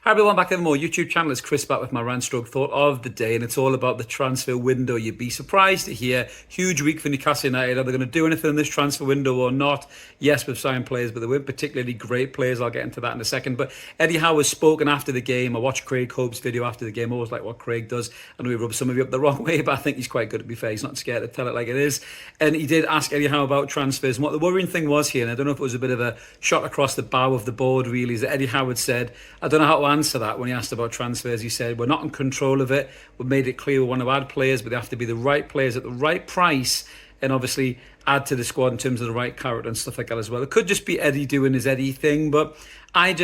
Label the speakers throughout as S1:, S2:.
S1: Hi everyone, back to the more YouTube channel. It's Chris back with my rant stroke thought of the day, and it's all about the transfer window. You'd be surprised to hear huge week for Newcastle United. Are they going to do anything in this transfer window or not? Yes, we've signed players, but they weren't particularly great players. I'll get into that in a second. But Eddie Howe has spoken after the game. I watched Craig Hope's video after the game. I always like what Craig does. I know he rubs some of you up the wrong way, but I think he's quite good, to be fair. He's not scared to tell it like it is. And he did ask Eddie Howe about transfers. And what the worrying thing was here, and I don't know if it was a bit of a shot across the bow of the board really, is that Eddie Howe had said, I don't know how to answer that when he asked about transfers. He said, we're not in control of it. We've made it clear we want to add players, but they have to be the right players at the right price, and obviously add to the squad in terms of the right character and stuff like that as well. It could just be Eddie doing his Eddie thing, but I'm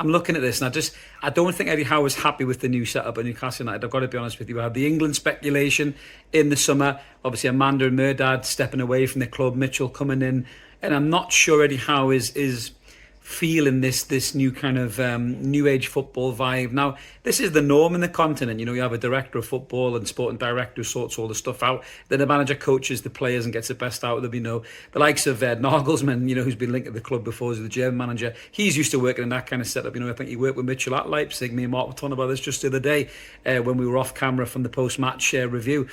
S1: looking at this and I don't think Eddie Howe is happy with the new setup at Newcastle United. I've got to be honest with you. I had the England speculation in the summer, obviously Amanda and Murdad stepping away from the club, Mitchell coming in, and I'm not sure Eddie Howe is feeling this new kind of new age football vibe. Now, this is the norm in the continent. You know, you have a director of football and sporting director who sorts all the stuff out. Then the manager coaches the players and gets the best out of them. You know, the likes of Nagelsmann, you know, who's been linked to the club before as the German manager. He's used to working in that kind of setup. You know, I think he worked with Mitchell at Leipzig. Me and Marc were talking about this just the other day when we were off camera from the post-match review.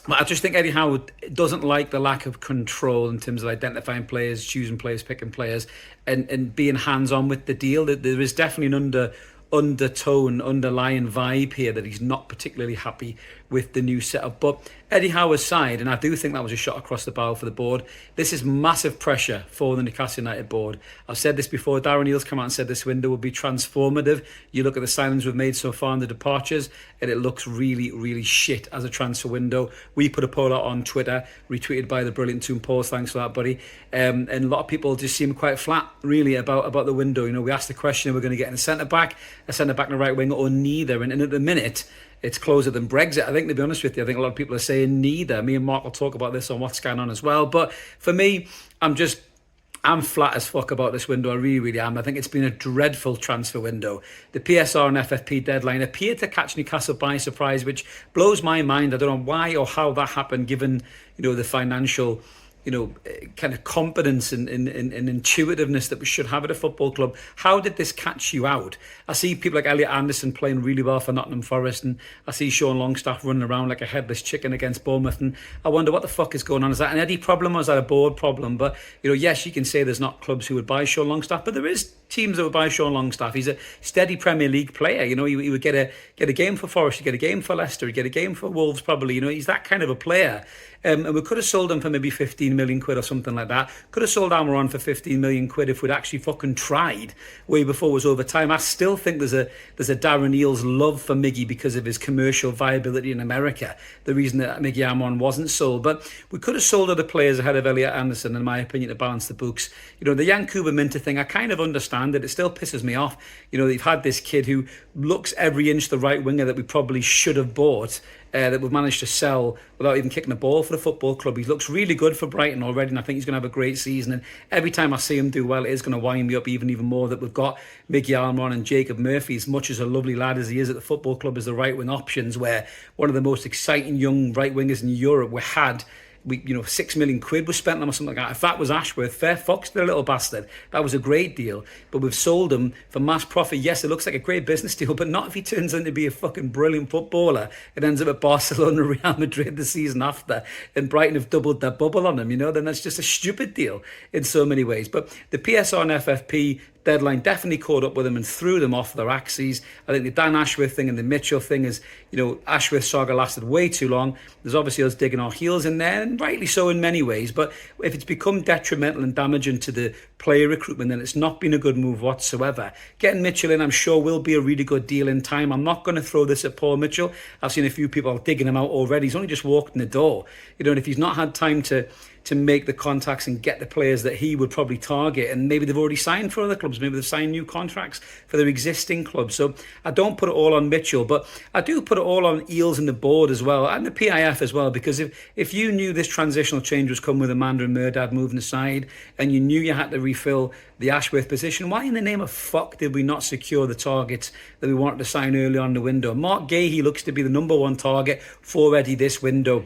S1: I just think Eddie Howe doesn't like the lack of control in terms of identifying players, choosing players, picking players, and being hands-on with the deal. There is definitely an underlying vibe here that he's not particularly happy with the new setup. But Eddie Howe aside, and I do think that was a shot across the bow for the board, this is massive pressure for the Newcastle United board. I've said this before. Darren Eales came out and said this window will be transformative. You look at the signings we've made so far and the departures, and it looks really, really shit as a transfer window. We put a poll out on Twitter, retweeted by the Brilliant Toon Pauls. Thanks for that, buddy. And a lot of people just seem quite flat, really, about the window. You know, we asked the question, are we going to get in a centre-back and a right winger, or neither? And at the minute, it's closer than Brexit. I think, to be honest with you, I think a lot of people are saying neither. Me and Marc will talk about this on what's going on as well. But for me, I'm flat as fuck about this window. I really, really am. I think it's been a dreadful transfer window. The PSR and FFP deadline appeared to catch Newcastle by surprise, which blows my mind. I don't know why or how that happened, given, you know, the financial, you know, kind of competence and intuitiveness that we should have at a football club. How did this catch you out? I see people like Elliot Anderson playing really well for Nottingham Forest, and I see Sean Longstaff running around like a headless chicken against Bournemouth, and I wonder what the fuck is going on. Is that an Eddie problem or is that a board problem? But, you know, yes, you can say there's not clubs who would buy Sean Longstaff, but there is teams that would buy Sean Longstaff. He's a steady Premier League player. You know, he would get a game for Forest, he'd get a game for Leicester, he'd get a game for Wolves probably. You know, he's that kind of a player. And we could have sold him for maybe 15 million quid or something like that. Could have sold Almiron for 15 million quid if we'd actually fucking tried way before it was over time. I still think there's a Darren Eales love for Miggy because of his commercial viability in America. The reason that Miggy Almiron wasn't sold. But we could have sold other players ahead of Elliot Anderson, in my opinion, to balance the books. You know, the Yankuba Minter thing, I kind of understand it. It still pisses me off. You know, they've had this kid who looks every inch the right winger that we probably should have bought, that we've managed to sell without even kicking a ball for the football club. He looks really good for Brighton already, and I think he's going to have a great season. And every time I see him do well, it is going to wind me up even more that we've got Miggy Almiron and Jacob Murphy, as much as a lovely lad as he is at the football club, as the right wing options, where one of the most exciting young right wingers in Europe we had. 6 million quid was spent on him or something like that. If that was Ashworth, fair fucks to the little bastard. That was a great deal. But we've sold him for mass profit. Yes, it looks like a great business deal, but not if he turns out to be a fucking brilliant footballer. It ends up at Barcelona, Real Madrid the season after, and Brighton have doubled their bubble on him. You know, then that's just a stupid deal in so many ways. But the PSR and FFP deadline definitely caught up with them and threw them off their axes. I think the Dan Ashworth thing and the Mitchell thing is, you know, Ashworth saga lasted way too long. There's obviously us digging our heels in there, and rightly so in many ways. But if it's become detrimental and damaging to the player recruitment, then it's not been a good move whatsoever. Getting Mitchell in, I'm sure, will be a really good deal in time. I'm not going to throw this at Paul Mitchell. I've seen a few people digging him out already. He's only just walked in the door. You know, and if he's not had time to make the contacts and get the players that he would probably target, and maybe they've already signed for other clubs, maybe they've signed new contracts for their existing clubs. So I don't put it all on Mitchell, but I do put it all on Eales and the board as well, and the PIF as well, because if you knew this transitional change was coming with Amanda and Murdad moving aside, and you knew you had to refill the Ashworth position, why in the name of fuck did we not secure the targets that we wanted to sign early on in the window? Marc Guehi looks to be the number one target for Eddie this window.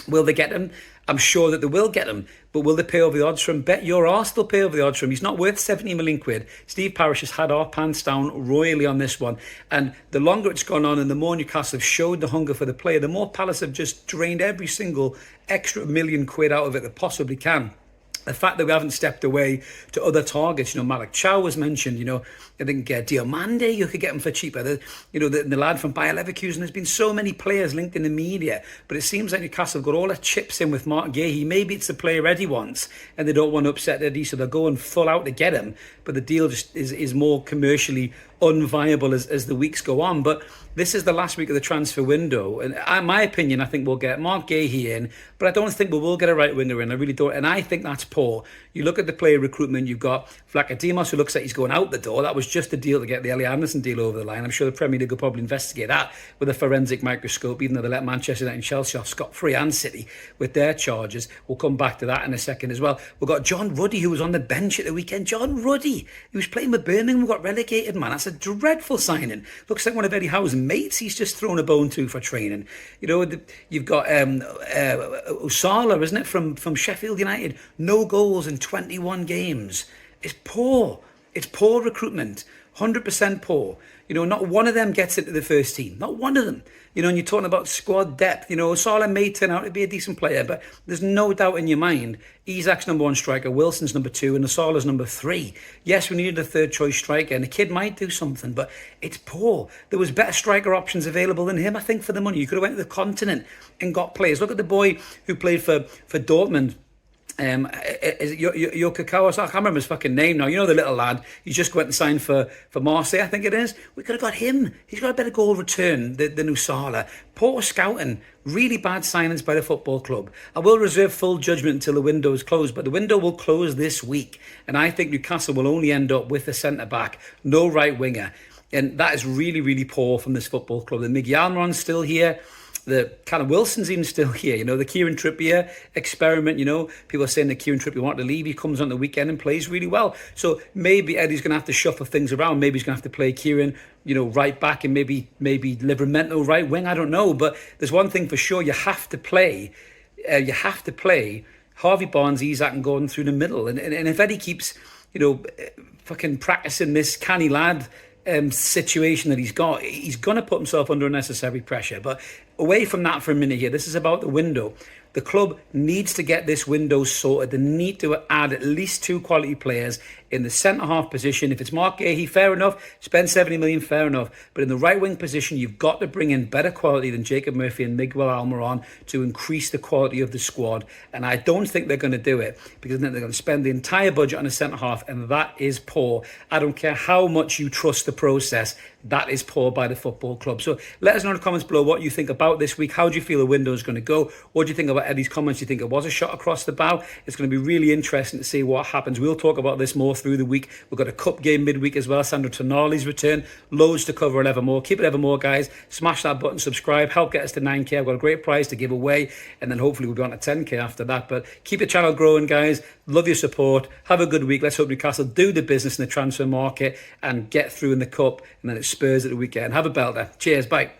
S1: Will they get him? I'm sure that they will get him, but will they pay over the odds for him? Bet your arse they'll pay over the odds for him. He's not worth 70 million quid. Steve Parish has had our pants down royally on this one. And the longer it's gone on and the more Newcastle have showed the hunger for the player, the more Palace have just drained every single extra million quid out of it that possibly can. The fact that we haven't stepped away to other targets, Malik Chow was mentioned, I think Diomande, you could get him for cheaper. The lad from Bayer Leverkusen, there's been so many players linked in the media, but it seems like Newcastle have got all their chips in with Marc Guehi. Maybe it's the player Eddie wants, and they don't want to upset Eddie, so they're going full out to get him, but the deal just is more commercially unviable as the weeks go on. But this is the last week of the transfer window, and in my opinion, I think we'll get Marc Guehi in, but I don't think we will get a right winger in. I really don't, and I think that's poor. You look at the player recruitment, you've got Vlachodimos, who looks like he's going out the door. That was just a deal to get the Ellie Anderson deal over the line. I'm sure the Premier League will probably investigate that with a forensic microscope, even though they let Manchester United and Chelsea off scot-free, and City with their charges. We'll come back to that in a second as well. We've got John Ruddy, who was on the bench at the weekend. John Ruddy, he was playing with Birmingham, got relegated, man. That's a dreadful signing. Looks like one of Eddie Howe's mates he's just thrown a bone to for training. You've got Osala, isn't it, from Sheffield United? No goals in 21 games. It's poor. It's poor recruitment. 100% poor. Not one of them gets into the first team. Not one of them. And you're talking about squad depth. Osala may turn out to be a decent player, but there's no doubt in your mind Isak's number 1 striker, Wilson's number 2, and Osala's number 3. Yes, we needed a third choice striker, and the kid might do something, but it's poor. There was better striker options available than him, I think, for the money. You could have went to the continent and got players. Look at the boy who played for Dortmund. Yokikawa, I can't remember his fucking name now. The little lad. He just went and signed for Marseille, I think it is. We could have got him. He's got a better goal return than Usala. Poor scouting. Really bad signings by the football club. I will reserve full judgment until the window is closed, but the window will close this week, and I think Newcastle will only end up with a centre back, no right winger, and that is really, really poor from this football club. The Miguel Almiron's still here. The Callum Wilson's even still here. The Kieran Trippier experiment, people are saying that Kieran Trippier wanted to leave. He comes on the weekend and plays really well. So maybe Eddie's going to have to shuffle things around. Maybe he's going to have to play Kieran, right back, and maybe Livramento right wing. I don't know. But there's one thing for sure. You have to play Harvey Barnes, Isak and Gordon through the middle. And if Eddie keeps, fucking practicing this canny lad situation that he's got, he's going to put himself under unnecessary pressure. But away from that for a minute here, this is about the window. The club needs to get this window sorted. They need to add at least 2 quality players in the centre-half position. If it's Marc Guehi, fair enough. Spend 70 million, fair enough. But in the right-wing position, you've got to bring in better quality than Jacob Murphy and Miguel Almiron to increase the quality of the squad. And I don't think they're going to do it, because then they're going to spend the entire budget on a centre-half, and that is poor. I don't care how much you trust the process. That is poor by the football club. So let us know in the comments below what you think about this week. How do you feel the window is going to go? What do you think about Eddie's comments? Do you think it was a shot across the bow? It's going to be really interesting to see what happens. We'll talk about this more through the week. We've got a cup game midweek as well. Sandro Tonali's return. Loads to cover at Evermore. Keep it Evermore, guys. Smash that button, subscribe. Help get us to 9k. I've got a great prize to give away. And then hopefully we'll be on to 10k after that. But keep the channel growing, guys. Love your support. Have a good week. Let's hope Newcastle do the business in the transfer market and get through in the cup. And then it's Spurs at the weekend. Have a belter. Cheers. Bye.